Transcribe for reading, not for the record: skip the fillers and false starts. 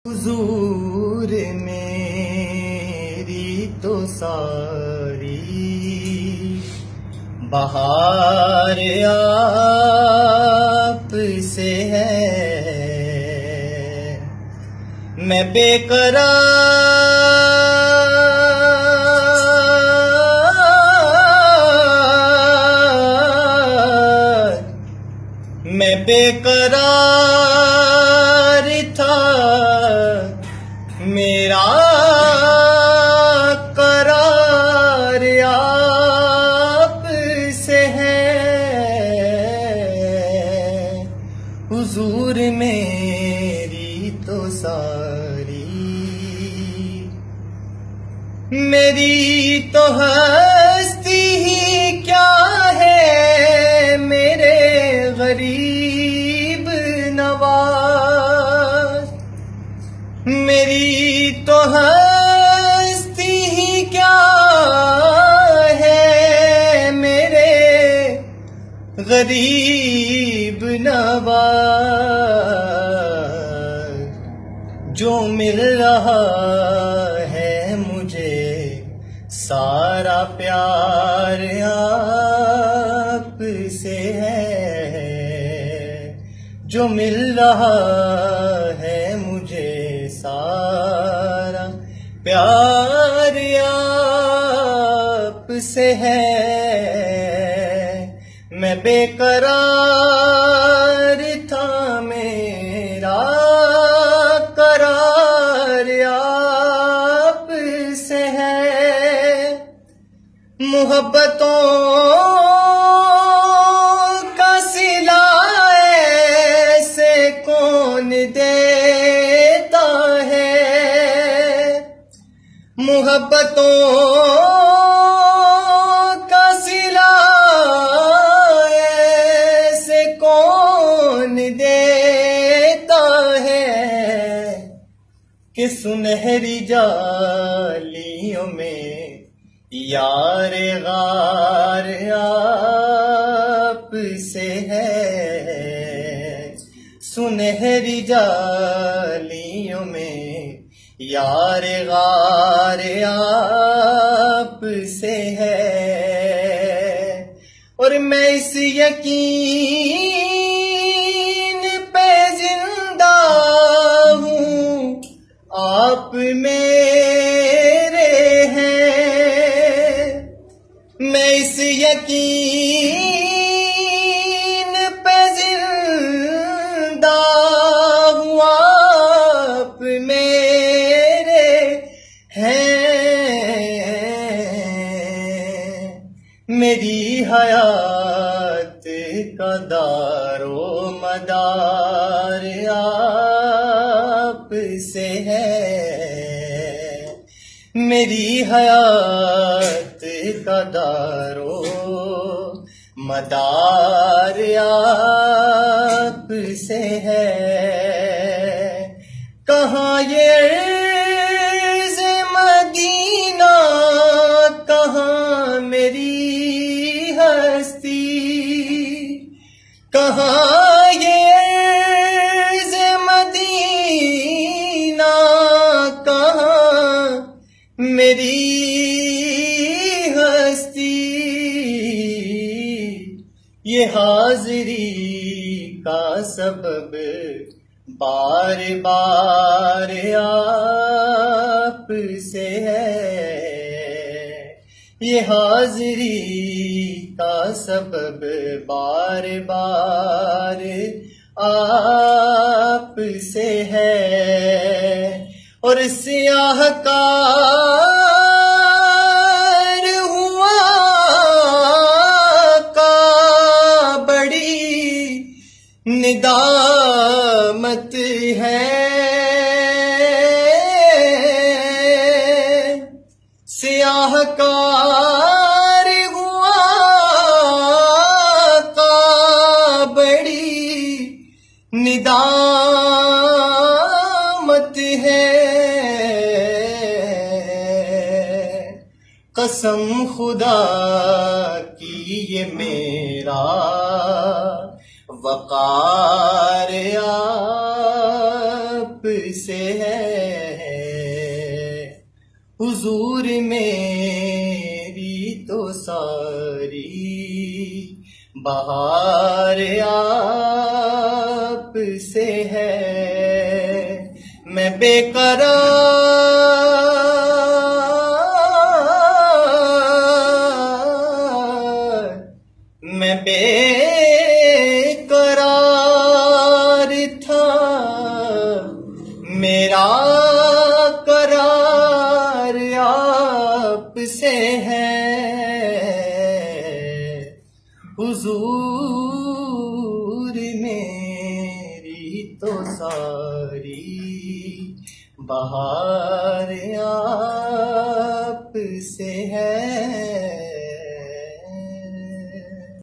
हुजूर मेरी तो सारी बहार आप से है। मैं बेकरार था, मेरा करार आप से है। हुजूर मेरी तो सारी, मेरी तो हस्ती ही क्या है, मेरे गरीब नवाज। मेरी तो हस्ती ही क्या है, मेरे गरीब नवाज। जो मिल रहा है मुझे सारा प्यार आप से है। जो मिल रहा है मुझे सारा प्यार आप से है। मैं बेकरार था, मेरा करार आप से है। मोहब्बतों का सिला ऐसे कौन देता है। मोहब्बतों का सिला ऐसे कौन देता है कि सुनहरी जालियों में यार गार आप से है। सुनहरी जालियों में यार गार आप से है। और मैं इस यकीन पे जिंदा हूँ, आप मेरे हैं। मैं इस यकीन पे जिंदा हूँ, आप मेरे हैं। मेरी हयात का दारो मदार आप से है। मेरी हयात का दारो मदार आप से है। कहाँ ये अर्ज़ मदीना, कहाँ मेरी हस्ती। कहाँ ये अर्ज़ मदीना, कहाँ मेरी हस्ती। ये हाज़री का सबब बार बार आप से है। ये हाज़री का सबब बार बार आप से है। और सियाहकार हुआ का बड़ी निदामत है। सियाहकार हुआ का बड़ी निदामत है। कसम खुदा की ये मेरा वकार आप से है। हुजूर मेरी तो सारी बहार आप से है। मैं बेकरार था, मेरा करार आप से है। हुजूर मेरी तो सारी बहार आप से है।